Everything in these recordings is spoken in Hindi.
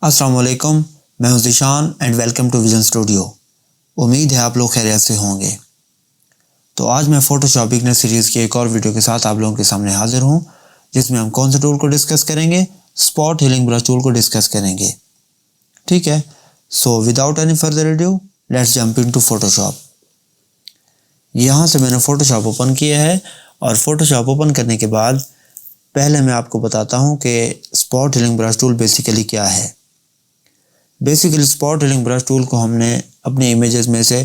अस्सलाम वालेकुम, मैं हूं Zeeshan and welcome to Vision Studio. उम्मीद है आप लोग खैरियत से होंगे। तो आज मैं फोटोशॉप बिगनर सीरीज़ की एक और वीडियो के साथ आप लोगों के सामने हाजिर हूं, जिसमें हम कौन से टूल को डिस्कस करेंगे, स्पॉट हीलिंग ब्रश टूल को डिस्कस करेंगे। ठीक है, so without any further edu let's jump into Photoshop. यहाँ से मैंने फोटोशॉप ओपन किया है और फोटोशॉप ओपन करने के बाद पहले मैं आपको बताता हूँ कि spot healing brush tool basically क्या है। Basically spot healing brush tool को हमने अपने इमेजेस में से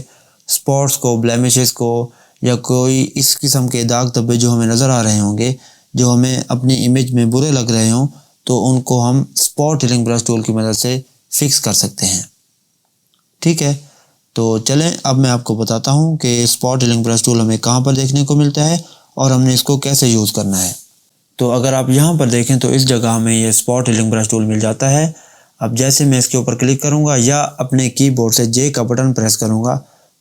स्पॉट्स को, ब्लेमिशेस को या कोई इस किस्म के दाग धब्बे जो हमें नज़र आ रहे होंगे, जो हमें अपनी इमेज में बुरे लग रहे हों, तो उनको हम स्पॉट हीलिंग ब्रश टूल की मदद से फिक्स कर सकते हैं। ठीक है, तो चलें अब मैं आपको बताता हूँ कि स्पॉट हीलिंग ब्रश टूल हमें कहाँ पर देखने को मिलता है और हमने इसको कैसे यूज़ करना है। तो अगर आप यहाँ पर देखें तो इस जगह हमें ये स्पॉट हीलिंग ब्रश टूल मिल जाता है। अब जैसे मैं इसके ऊपर क्लिक करूँगा या अपने कीबोर्ड से जे का बटन प्रेस करूँगा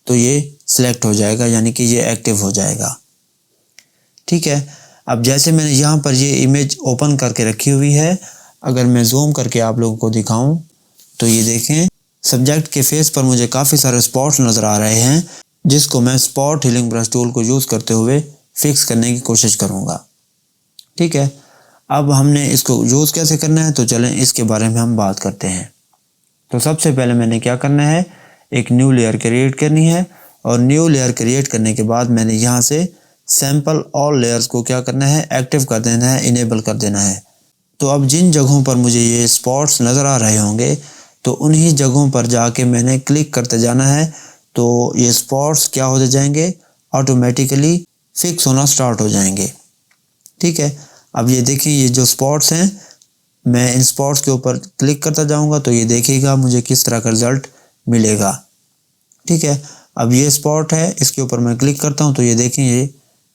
तो ये सिलेक्ट हो जाएगा, यानी कि ये एक्टिव हो जाएगा। ठीक है, अब जैसे मैंने यहाँ पर ये इमेज ओपन करके रखी हुई है, अगर मैं जूम करके आप लोगों को दिखाऊँ तो ये देखें सब्जेक्ट के फेस पर मुझे काफ़ी सारे स्पॉट्स नज़र आ रहे हैं, जिसको मैं स्पॉट हीलिंग ब्रश टूल को यूज़ करते हुए फिक्स करने की कोशिश करूँगा। ठीक है, अब हमने इसको यूज़ कैसे करना है तो चलें इसके बारे में हम बात करते हैं। तो सबसे पहले मैंने क्या करना है, एक न्यू लेयर क्रिएट करनी है और न्यू लेयर क्रिएट करने के बाद मैंने यहाँ से सैम्पल ऑल लेयर्स को क्या करना है, एक्टिव कर देना है, इनेबल कर देना है। तो अब जिन जगहों पर मुझे ये स्पॉट्स नज़र आ रहे होंगे तो उन्हीं जगहों पर जाके मैंने क्लिक करते जाना है, तो ये स्पॉट्स क्या होते जाएंगे, ऑटोमेटिकली फिक्स होना स्टार्ट हो जाएंगे। ठीक है, अब ये देखिए ये जो स्पॉट्स हैं, मैं इन स्पॉट्स के ऊपर क्लिक करता जाऊंगा तो ये देखिएगा मुझे किस तरह का रिज़ल्ट मिलेगा। ठीक है, अब ये स्पॉट है, इसके ऊपर मैं क्लिक करता हूं तो ये देखें ये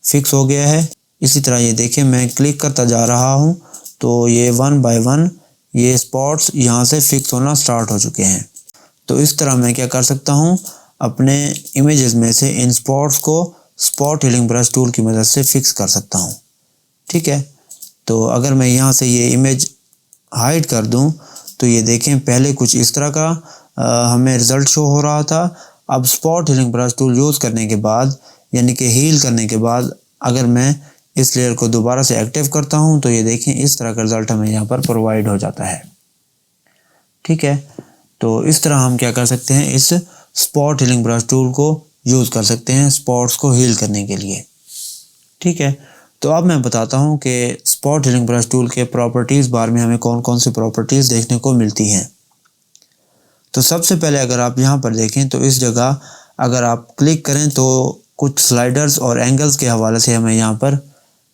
फिक्स हो गया है। इसी तरह ये देखें मैं क्लिक करता जा रहा हूं तो ये वन बाय वन ये स्पॉट्स यहाँ से फिक्स होना स्टार्ट हो चुके हैं। तो इस तरह मैं क्या कर सकता हूँ, अपने इमेजेस में से इन स्पॉट्स को स्पॉट हीलिंग ब्रश टूल की मदद से फिक्स कर सकता हूँ। ठीक है, तो अगर मैं यहाँ से ये इमेज हाइड कर दूँ तो ये देखें पहले कुछ इस तरह का हमें रिज़ल्ट शो हो रहा था। अब spot healing brush tool use करने के बाद, यानी कि हील करने के बाद, अगर मैं इस लेयर को दोबारा से एक्टिव करता हूँ तो ये देखें इस तरह का रिज़ल्ट हमें यहाँ पर प्रोवाइड हो जाता है। ठीक है, तो इस तरह हम क्या कर सकते हैं, इस स्पॉट हीलिंग ब्रश टूल को यूज़ कर सकते हैं स्पॉट्स को हील करने के लिए। ठीक है, तो अब मैं बताता हूँ कि स्पॉट हीलिंग ब्रश टूल के प्रॉपर्टीज़ बार में हमें कौन कौन सी प्रॉपर्टीज़ देखने को मिलती हैं। तो सबसे पहले अगर आप यहाँ पर देखें तो इस जगह अगर आप क्लिक करें तो कुछ स्लाइडर्स और एंगल्स के हवाले से हमें यहाँ पर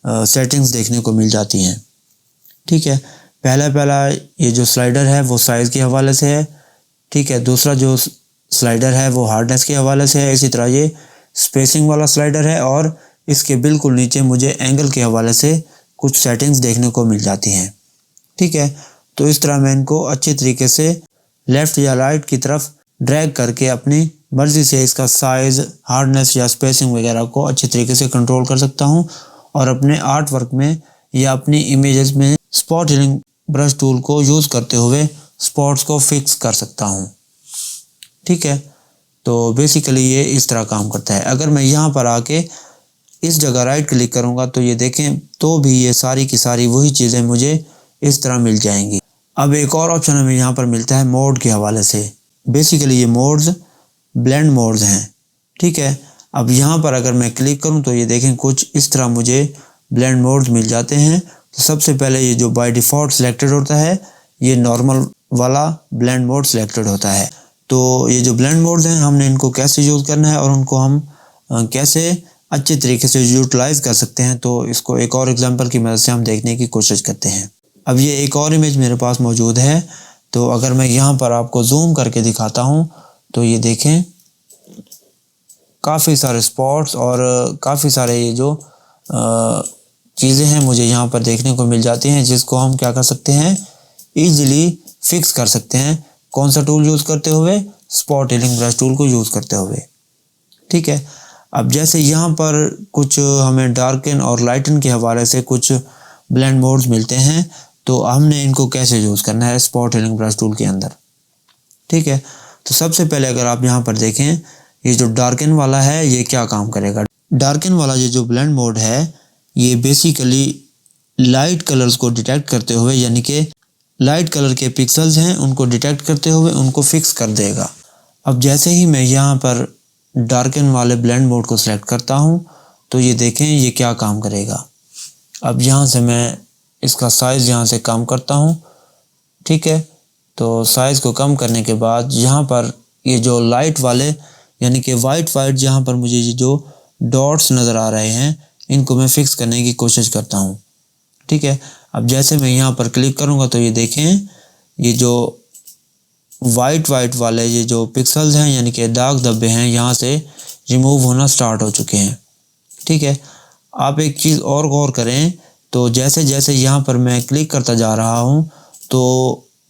सेटिंग्स देखने को मिल जाती हैं। ठीक है, पहला ये जो स्लाइडर है वो साइज़ के हवाले से है। ठीक है, दूसरा जो स्लाइडर है वो हार्डनेस के हवाले से है। इसी तरह ये स्पेसिंग वाला स्लाइडर है और इसके बिल्कुल नीचे मुझे एंगल के हवाले से कुछ सेटिंग्स देखने को मिल जाती हैं। ठीक है, तो इस तरह मैं इनको अच्छी तरीके से लेफ़्ट या राइट की तरफ ड्रैग करके अपनी मर्ज़ी से इसका साइज़, हार्डनेस या स्पेसिंग वगैरह को अच्छी तरीके से कंट्रोल कर सकता हूं और अपने आर्ट वर्क में या अपनी इमेजेस में स्पॉट हीलिंग ब्रश टूल को यूज़ करते हुए स्पॉट्स को फिक्स कर सकता हूँ। ठीक है, तो बेसिकली ये इस तरह काम करता है। अगर मैं यहाँ पर आके इस जगह राइट क्लिक करूँगा तो ये देखें तो भी ये सारी की सारी वही चीज़ें मुझे इस तरह मिल जाएंगी। अब एक और ऑप्शन हमें यहाँ पर मिलता है मोड के हवाले से। बेसिकली ये मोड्स ब्लेंड मोड्स हैं। ठीक है, अब यहाँ पर अगर मैं क्लिक करूँ तो ये देखें कुछ इस तरह मुझे ब्लेंड मोड्स मिल जाते हैं। तो सबसे पहले ये जो बाय डिफ़ॉल्ट सिलेक्टेड होता है ये नॉर्मल वाला ब्लेंड मोड सिलेक्टेड होता है। तो ये जो ब्लेंड मोड्स हैं हमने इनको कैसे यूज़ करना है और उनको हम कैसे अच्छे तरीके से यूटिलाइज़ कर सकते हैं, तो इसको एक और एग्जांपल की मदद से हम देखने की कोशिश करते हैं। अब ये एक और इमेज मेरे पास मौजूद है, तो अगर मैं यहाँ पर आपको जूम करके दिखाता हूँ तो ये देखें काफ़ी सारे स्पॉट्स और काफ़ी सारे ये जो चीज़ें हैं मुझे यहाँ पर देखने को मिल जाती हैं, जिसको हम क्या कर सकते हैं, ईजिली फिक्स कर सकते हैं। कौन सा टूल यूज़ करते हुए, स्पॉट हीलिंग ब्रश टूल को यूज़ करते हुए। ठीक है, अब जैसे यहाँ पर कुछ हमें डार्कन और लाइटन के हवाले से कुछ ब्लेंड मोड्स मिलते हैं, तो हमने इनको कैसे यूज़ करना है स्पॉट हीलिंग ब्रश टूल के अंदर। ठीक है, तो सबसे पहले अगर आप यहाँ पर देखें, ये जो डार्कन वाला है ये क्या काम करेगा। डार्कन वाला ये जो ब्लेंड मोड है ये बेसिकली लाइट कलर्स को डिटेक्ट करते हुए, यानी कि लाइट कलर के पिक्सल्स हैं उनको डिटेक्ट करते हुए उनको फिक्स कर देगा। अब जैसे ही मैं यहाँ पर डार्कन वाले ब्लेंड मोड को सिलेक्ट करता हूँ तो ये देखें ये क्या काम करेगा। अब यहाँ से मैं इसका साइज़ यहाँ से कम करता हूँ। ठीक है, तो साइज़ को कम करने के बाद यहाँ पर ये जो लाइट वाले यानी कि वाइट यहाँ पर मुझे ये जो डॉट्स नज़र आ रहे हैं इनको मैं फिक्स करने की कोशिश करता हूँ। ठीक है, अब जैसे मैं यहाँ पर क्लिक करूँगा तो ये देखें ये जो वाइट वाले ये जो पिक्सल्स हैं यानी कि डार्क धब्बे हैं यहाँ से रिमूव होना स्टार्ट हो चुके हैं। ठीक है, आप एक चीज़ और गौर करें, तो जैसे जैसे यहाँ पर मैं क्लिक करता जा रहा हूँ तो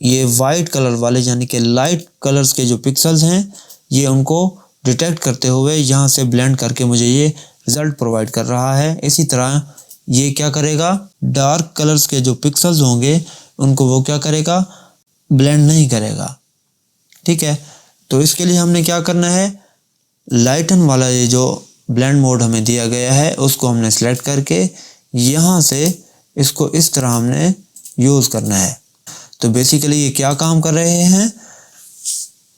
ये वाइट कलर वाले यानी कि लाइट कलर्स के जो पिक्सल्स हैं ये उनको डिटेक्ट करते हुए यहाँ से ब्लेंड करके मुझे ये रिज़ल्ट प्रोवाइड कर रहा है। इसी तरह ये क्या करेगा, डार्क कलर्स के जो पिक्सल्स होंगे उनको वो क्या करेगा, ब्लेंड नहीं करेगा। ठीक है, तो इसके लिए हमने क्या करना है, लाइटन वाला ये जो ब्लेंड मोड हमें दिया गया है उसको हमने सेलेक्ट करके यहाँ से इसको इस तरह हमने यूज़ करना है। तो बेसिकली ये क्या काम कर रहे हैं,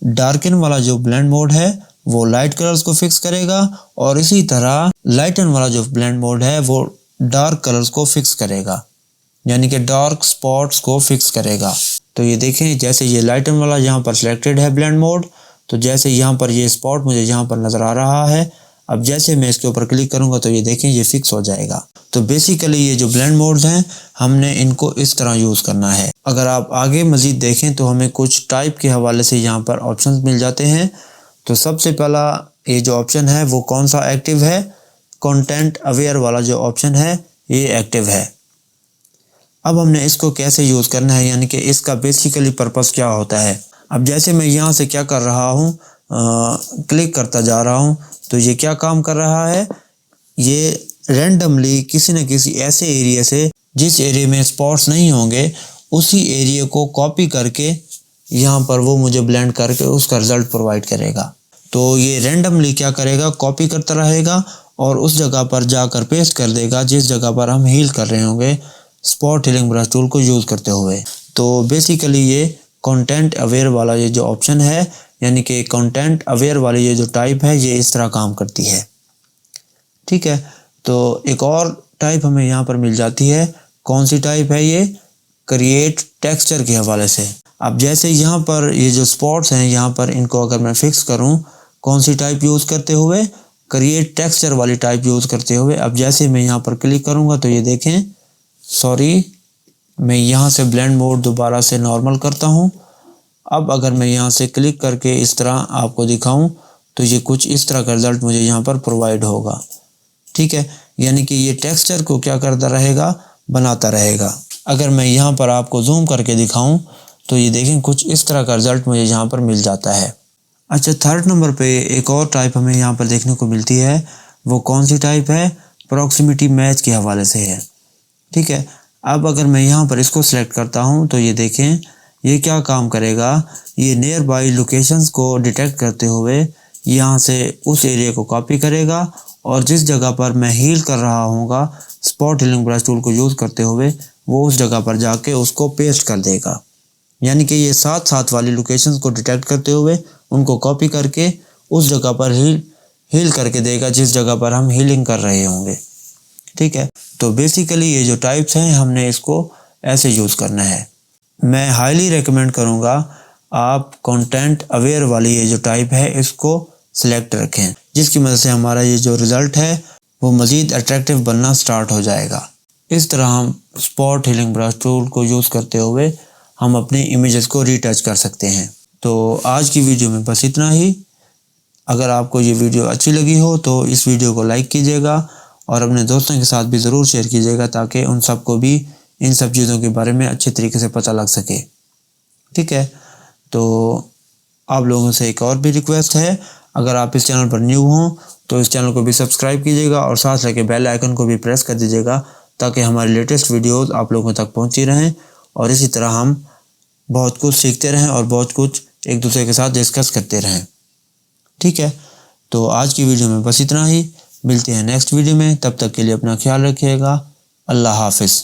डार्कन वाला जो ब्लेंड मोड है वो लाइट कलर्स को फिक्स करेगा और इसी तरह लाइटन वाला जो ब्लेंड मोड है वो डार्क कलर्स को फिक्स करेगा, यानी कि डार्क स्पॉट्स को फिक्स करेगा। तो ये देखें जैसे ये लाइटन वाला यहाँ पर सिलेक्टेड है ब्लेंड मोड, तो जैसे यहाँ पर ये स्पॉट मुझे यहाँ पर नज़र आ रहा है, अब जैसे मैं इसके ऊपर क्लिक करूँगा तो ये देखें ये फिक्स हो जाएगा। तो बेसिकली ये जो ब्लेंड मोड्स हैं हमने इनको इस तरह यूज़ करना है। अगर आप आगे मज़ीद देखें तो हमें कुछ टाइप के हवाले से यहाँ पर ऑप्शंस मिल जाते हैं। तो सबसे पहला ये जो ऑप्शन है वो कौन सा एक्टिव है, कंटेंट अवेयर वाला जो ऑप्शन है ये एक्टिव है। अब हमने इसको कैसे यूज़ करना है, यानी कि इसका बेसिकली पर्पस क्या होता है। अब जैसे मैं यहाँ से क्या कर रहा हूँ, क्लिक करता जा रहा हूँ तो ये क्या काम कर रहा है, ये रैंडमली किसी न किसी ऐसे एरिया से जिस एरिया में स्पॉट्स नहीं होंगे उसी एरिया को कॉपी करके यहाँ पर वो मुझे ब्लेंड करके उसका रिज़ल्ट प्रोवाइड करेगा। तो ये रैंडमली क्या करेगा, कॉपी करता रहेगा और उस जगह पर जाकर पेस्ट कर देगा जिस जगह पर हम हील कर रहे होंगे स्पॉट हीलिंग ब्रश टूल को यूज़ करते हुए। तो बेसिकली ये कंटेंट अवेयर वाला ये जो ऑप्शन है, यानी कि कंटेंट अवेयर वाली ये जो टाइप है ये इस तरह काम करती है। ठीक है, तो एक और टाइप हमें यहाँ पर मिल जाती है। कौन सी टाइप है ये, क्रिएट टेक्सचर के हवाले से। अब जैसे यहाँ पर ये जो स्पॉट्स हैं यहाँ पर इनको अगर मैं फिक्स करूँ कौन सी टाइप यूज़ करते हुए, क्रिएट टेक्सचर वाली टाइप यूज़ करते हुए। अब जैसे मैं यहाँ पर क्लिक करूँगा तो ये देखें, सॉरी मैं यहाँ से ब्लेंड मोड दोबारा से नॉर्मल करता हूँ। अब अगर मैं यहाँ से क्लिक करके इस तरह आपको दिखाऊं तो ये कुछ इस तरह का रिज़ल्ट मुझे यहाँ पर प्रोवाइड होगा। ठीक है, यानी कि ये टेक्सचर को क्या करता रहेगा, बनाता रहेगा। अगर मैं यहाँ पर आपको जूम करके दिखाऊं तो ये देखें कुछ इस तरह का रिज़ल्ट मुझे यहाँ पर मिल जाता है। अच्छा, थर्ड नंबर पे एक और टाइप हमें यहाँ पर देखने को मिलती है। वो कौन सी टाइप है, प्रॉक्सिमिटी मैच के हवाले से है। ठीक है, अब अगर मैं यहाँ पर इसको सिलेक्ट करता हूँ तो ये देखें ये क्या काम करेगा, ये नियर बाई लोकेशंस को डिटेक्ट करते हुए यहाँ से उस एरिया को कॉपी करेगा और जिस जगह पर मैं हील कर रहा हूँगा स्पॉट हीलिंग ब्रश टूल को यूज़ करते हुए वो उस जगह पर जाके उसको पेस्ट कर देगा। यानी कि ये साथ साथ वाली लोकेशंस को डिटेक्ट करते हुए उनको कॉपी करके उस जगह पर हील करके देगा जिस जगह पर हम हीलिंग कर रहे होंगे। ठीक है, तो बेसिकली ये जो टाइप्स हैं हमने इसको ऐसे यूज़ करना है। मैं हाईली रेकमेंड करूँगा आप कंटेंट अवेयर वाली ये जो टाइप है इसको सिलेक्ट रखें, जिसकी मदद से हमारा ये जो रिज़ल्ट है वो मज़ीद अट्रैक्टिव बनना स्टार्ट हो जाएगा। इस तरह हम स्पॉट हीलिंग ब्रश टूल को यूज़ करते हुए हम अपनी इमेजेस को रीटच कर सकते हैं। तो आज की वीडियो में बस इतना ही। अगर आपको ये वीडियो अच्छी लगी हो तो इस वीडियो को लाइक कीजिएगा और अपने दोस्तों के साथ भी ज़रूर शेयर कीजिएगा ताकि उन सबको भी इन सब चीज़ों के बारे में अच्छे तरीके से पता लग सके। ठीक है, तो आप लोगों से एक और भी रिक्वेस्ट है, अगर आप इस चैनल पर न्यू हों तो इस चैनल को भी सब्सक्राइब कीजिएगा और साथ लगे बेल आइकन को भी प्रेस कर दीजिएगा ताकि हमारी लेटेस्ट वीडियोस आप लोगों तक पहुंची रहें और इसी तरह हम बहुत कुछ सीखते रहें और बहुत कुछ एक दूसरे के साथ डिस्कस करते रहें। ठीक है, तो आज की वीडियो में बस इतना ही। मिलते हैं नेक्स्ट वीडियो में, तब तक के लिए अपना ख्याल रखिएगा। अल्लाह हाफिज़।